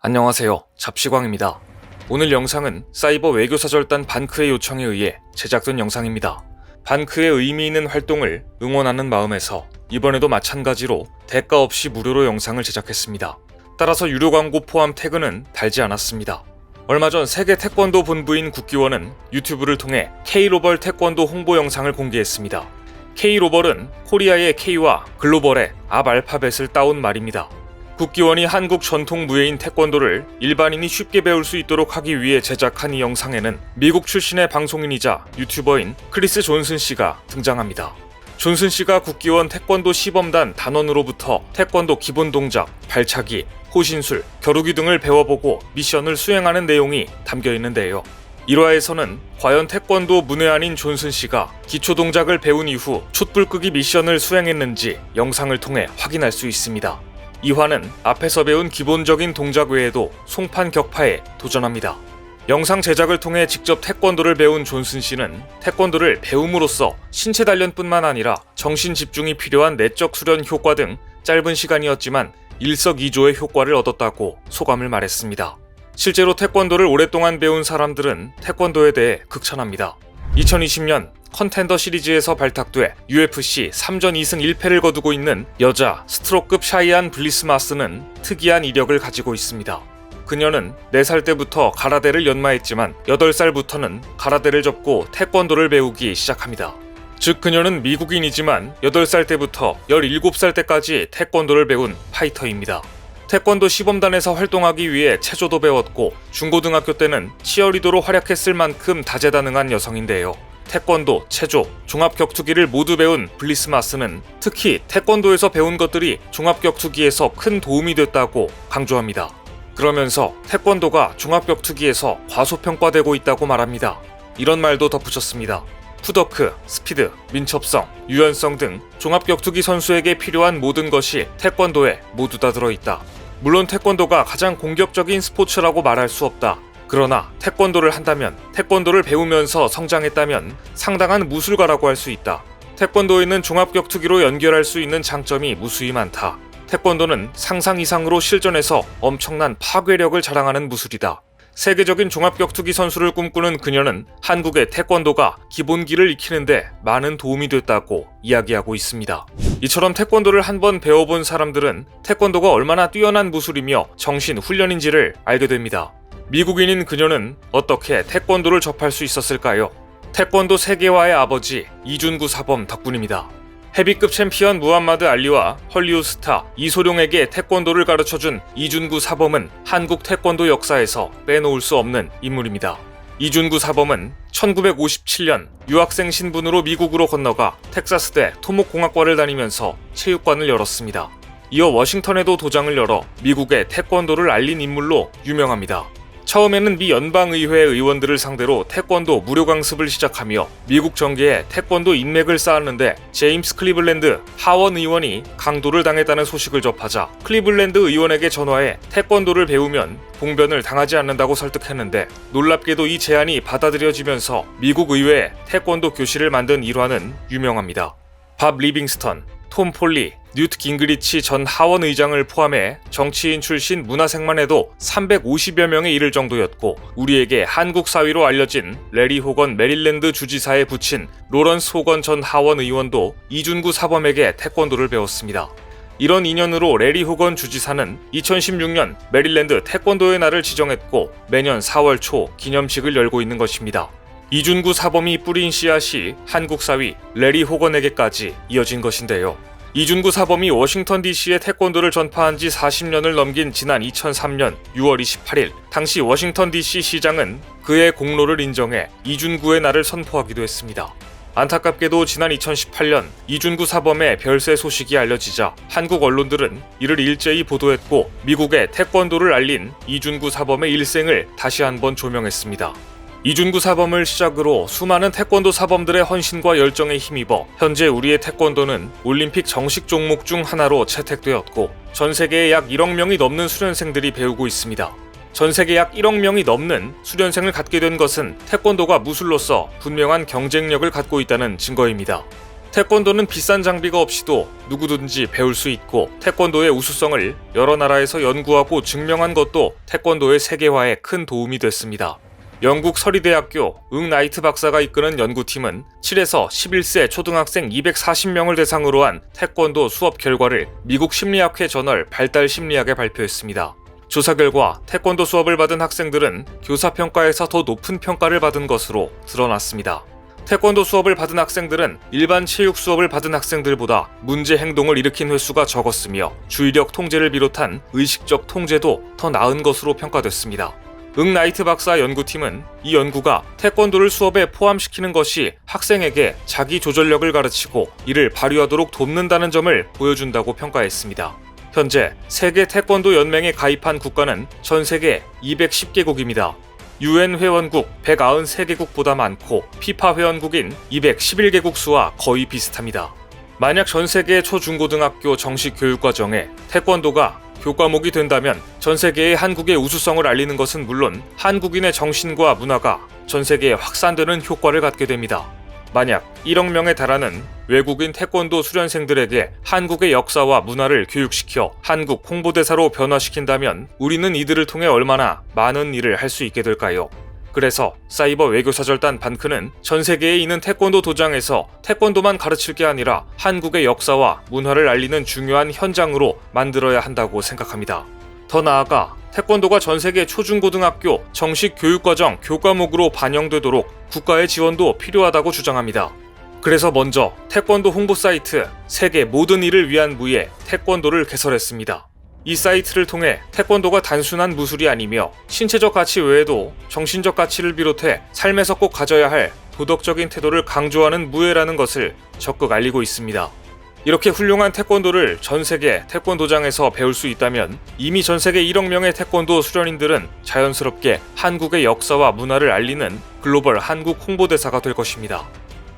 안녕하세요. 잡시광입니다. 오늘 영상은 사이버 외교사절단 반크의 요청에 의해 제작된 영상입니다. 반크의 의미 있는 활동을 응원하는 마음에서 이번에도 마찬가지로 대가 없이 무료로 영상을 제작했습니다. 따라서 유료 광고 포함 태그는 달지 않았습니다. 얼마 전 세계 태권도 본부인 국기원은 유튜브를 통해 K로벌 태권도 홍보 영상을 공개했습니다. K로벌은 코리아의 K와 글로벌의 앞 알파벳을 따온 말입니다. 국기원이 한국 전통 무예인 태권도를 일반인이 쉽게 배울 수 있도록 하기 위해 제작한 이 영상에는 미국 출신의 방송인이자 유튜버인 크리스 존슨 씨가 등장합니다. 존슨 씨가 국기원 태권도 시범단 단원으로부터 태권도 기본 동작, 발차기, 호신술, 겨루기 등을 배워보고 미션을 수행하는 내용이 담겨 있는데요. 1화에서는 과연 태권도 문외한인 존슨 씨가 기초 동작을 배운 이후 촛불 끄기 미션을 수행했는지 영상을 통해 확인할 수 있습니다. 2화는 앞에서 배운 기본적인 동작 외에도 송판 격파에 도전합니다. 영상 제작을 통해 직접 태권도를 배운 존슨 씨는 태권도를 배움으로써 신체 단련뿐만 아니라 정신 집중이 필요한 내적 수련 효과 등 짧은 시간이었지만 일석이조의 효과를 얻었다고 소감을 말했습니다. 실제로 태권도를 오랫동안 배운 사람들은 태권도에 대해 극찬합니다. 2020년 컨텐더 시리즈에서 발탁돼 UFC 3전 2승 1패를 거두고 있는 여자 스트로급 샤이안 블리스마스는 특이한 이력을 가지고 있습니다. 그녀는 4살 때부터 가라데를 연마했지만 8살부터는 가라데를 접고 태권도를 배우기 시작합니다. 즉 그녀는 미국인이지만 8살 때부터 17살 때까지 태권도를 배운 파이터입니다. 태권도 시범단에서 활동하기 위해 체조도 배웠고 중고등학교 때는 치어리더로 활약했을 만큼 다재다능한 여성인데요. 태권도, 체조, 종합격투기를 모두 배운 블리스마스는 특히 태권도에서 배운 것들이 종합격투기에서 큰 도움이 됐다고 강조합니다. 그러면서 태권도가 종합격투기에서 과소평가되고 있다고 말합니다. 이런 말도 덧붙였습니다. 푸더크, 스피드, 민첩성, 유연성 등 종합격투기 선수에게 필요한 모든 것이 태권도에 모두 다 들어있다. 물론 태권도가 가장 공격적인 스포츠라고 말할 수 없다. 그러나 태권도를 한다면, 태권도를 배우면서 성장했다면 상당한 무술가라고 할 수 있다. 태권도에는 종합격투기로 연결할 수 있는 장점이 무수히 많다. 태권도는 상상 이상으로 실전에서 엄청난 파괴력을 자랑하는 무술이다. 세계적인 종합격투기 선수를 꿈꾸는 그녀는 한국의 태권도가 기본기를 익히는데 많은 도움이 됐다고 이야기하고 있습니다. 이처럼 태권도를 한번 배워본 사람들은 태권도가 얼마나 뛰어난 무술이며 정신 훈련인지를 알게 됩니다. 미국인인 그녀는 어떻게 태권도를 접할 수 있었을까요? 태권도 세계화의 아버지 이준구 사범 덕분입니다. 헤비급 챔피언 무함마드 알리와 헐리우드 스타 이소룡에게 태권도를 가르쳐준 이준구 사범은 한국 태권도 역사에서 빼놓을 수 없는 인물입니다. 이준구 사범은 1957년 유학생 신분으로 미국으로 건너가 텍사스대 토목공학과를 다니면서 체육관을 열었습니다. 이어 워싱턴에도 도장을 열어 미국의 태권도를 알린 인물로 유명합니다. 처음에는 미 연방의회 의원들을 상대로 태권도 무료 강습을 시작하며 미국 정계에 태권도 인맥을 쌓았는데 제임스 클리블랜드 하원 의원이 강도를 당했다는 소식을 접하자 클리블랜드 의원에게 전화해 태권도를 배우면 봉변을 당하지 않는다고 설득했는데 놀랍게도 이 제안이 받아들여지면서 미국 의회에 태권도 교실을 만든 일화는 유명합니다. 밥 리빙스턴, 톰 폴리, 뉴트 깅그리치 전 하원 의장을 포함해 정치인 출신 문화생만 해도 350여 명에 이를 정도였고 우리에게 한국 사위로 알려진 레리 호건 메릴랜드 주지사에 붙인 로런스 호건 전 하원 의원도 이준구 사범에게 태권도를 배웠습니다. 이런 인연으로 레리 호건 주지사는 2016년 메릴랜드 태권도의 날을 지정했고 매년 4월 초 기념식을 열고 있는 것입니다. 이준구 사범이 뿌린 씨앗이 한국 사위 레리 호건에게까지 이어진 것인데요. 이준구 사범이 워싱턴 DC에 태권도를 전파한 지 40년을 넘긴 지난 2003년 6월 28일 당시 워싱턴 DC 시장은 그의 공로를 인정해 이준구의 날을 선포하기도 했습니다. 안타깝게도 지난 2018년 이준구 사범의 별세 소식이 알려지자 한국 언론들은 이를 일제히 보도했고 미국의 태권도를 알린 이준구 사범의 일생을 다시 한번 조명했습니다. 이준구 사범을 시작으로 수많은 태권도 사범들의 헌신과 열정에 힘입어 현재 우리의 태권도는 올림픽 정식 종목 중 하나로 채택되었고 전 세계에 약 1억 명이 넘는 수련생들이 배우고 있습니다. 전 세계 약 1억 명이 넘는 수련생을 갖게 된 것은 태권도가 무술로서 분명한 경쟁력을 갖고 있다는 증거입니다. 태권도는 비싼 장비가 없이도 누구든지 배울 수 있고 태권도의 우수성을 여러 나라에서 연구하고 증명한 것도 태권도의 세계화에 큰 도움이 됐습니다. 영국 서리대학교 나이트 박사가 이끄는 연구팀은 7에서 11세 초등학생 240명을 대상으로 한 태권도 수업 결과를 미국 심리학회 저널 발달 심리학에 발표했습니다. 조사 결과 태권도 수업을 받은 학생들은 교사 평가에서 더 높은 평가를 받은 것으로 드러났습니다. 태권도 수업을 받은 학생들은 일반 체육 수업을 받은 학생들보다 문제 행동을 일으킨 횟수가 적었으며 주의력 통제를 비롯한 의식적 통제도 더 나은 것으로 평가됐습니다. 나이트 박사 연구팀은 이 연구가 태권도를 수업에 포함시키는 것이 학생에게 자기 조절력을 가르치고 이를 발휘하도록 돕는다는 점을 보여준다고 평가했습니다. 현재 세계 태권도 연맹에 가입한 국가는 전 세계 210개국입니다. UN 회원국 193개국보다 많고 피파 회원국인 211개국 수와 거의 비슷합니다. 만약 전 세계 초중고등학교 정식 교육과정에 태권도가 교과목이 된다면 전 세계의 한국의 우수성을 알리는 것은 물론 한국인의 정신과 문화가 전 세계에 확산되는 효과를 갖게 됩니다. 만약 1억 명에 달하는 외국인 태권도 수련생들에게 한국의 역사와 문화를 교육시켜 한국 홍보대사로 변화시킨다면 우리는 이들을 통해 얼마나 많은 일을 할 수 있게 될까요? 그래서 사이버 외교사절단 반크는 전 세계에 있는 태권도 도장에서 태권도만 가르칠 게 아니라 한국의 역사와 문화를 알리는 중요한 현장으로 만들어야 한다고 생각합니다. 더 나아가 태권도가 전 세계 초중고등학교 정식 교육과정 교과목으로 반영되도록 국가의 지원도 필요하다고 주장합니다. 그래서 먼저 태권도 홍보 사이트 세계 모든 이를 위한 무예 태권도를 개설했습니다. 이 사이트를 통해 태권도가 단순한 무술이 아니며 신체적 가치 외에도 정신적 가치를 비롯해 삶에서 꼭 가져야 할 도덕적인 태도를 강조하는 무예라는 것을 적극 알리고 있습니다. 이렇게 훌륭한 태권도를 전 세계 태권도장에서 배울 수 있다면 이미 전 세계 1억 명의 태권도 수련인들은 자연스럽게 한국의 역사와 문화를 알리는 글로벌 한국 홍보대사가 될 것입니다.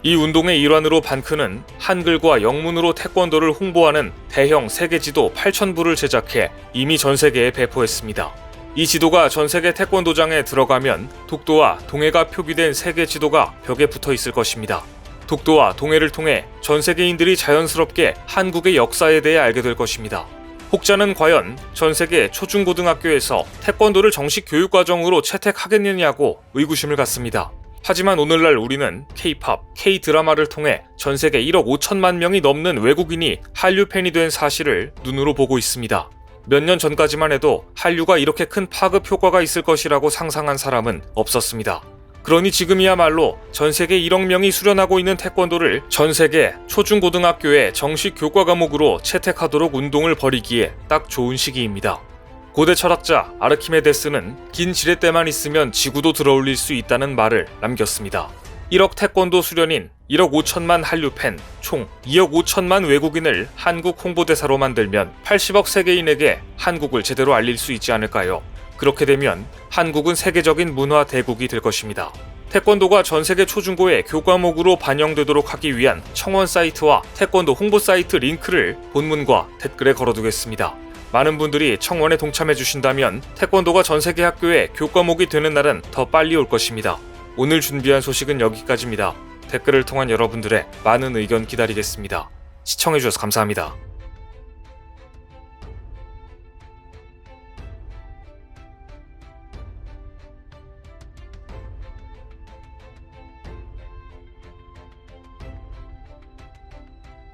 이 운동의 일환으로 반크는 한글과 영문으로 태권도를 홍보하는 대형 세계지도 8,000부를 제작해 이미 전 세계에 배포했습니다. 이 지도가 전 세계 태권도장에 들어가면 독도와 동해가 표기된 세계 지도가 벽에 붙어 있을 것입니다. 독도와 동해를 통해 전 세계인들이 자연스럽게 한국의 역사에 대해 알게 될 것입니다. 혹자는 과연 전 세계 초중고등학교에서 태권도를 정식 교육과정으로 채택하겠느냐고 의구심을 갖습니다. 하지만 오늘날 우리는 K-팝, K-드라마를 통해 전 세계 1억 5천만 명이 넘는 외국인이 한류 팬이 된 사실을 눈으로 보고 있습니다. 몇 년 전까지만 해도 한류가 이렇게 큰 파급 효과가 있을 것이라고 상상한 사람은 없었습니다. 그러니 지금이야말로 전 세계 1억 명이 수련하고 있는 태권도를 전 세계 초중고등학교의 정식 교과 과목으로 채택하도록 운동을 벌이기에 딱 좋은 시기입니다. 고대 철학자 아르키메데스는 긴 지렛대만 있으면 지구도 들어올릴 수 있다는 말을 남겼습니다. 1억 태권도 수련인, 1억 5천만 한류 팬, 총 2억 5천만 외국인을 한국 홍보대사로 만들면 80억 세계인에게 한국을 제대로 알릴 수 있지 않을까요? 그렇게 되면 한국은 세계적인 문화 대국이 될 것입니다. 태권도가 전 세계 초중고의 교과목으로 반영되도록 하기 위한 청원 사이트와 태권도 홍보 사이트 링크를 본문과 댓글에 걸어두겠습니다. 많은 분들이 청원에 동참해 주신다면 태권도가 전 세계 학교의 교과목이 되는 날은 더 빨리 올 것입니다. 오늘 준비한 소식은 여기까지입니다. 댓글을 통한 여러분들의 많은 의견 기다리겠습니다. 시청해 주셔서 감사합니다.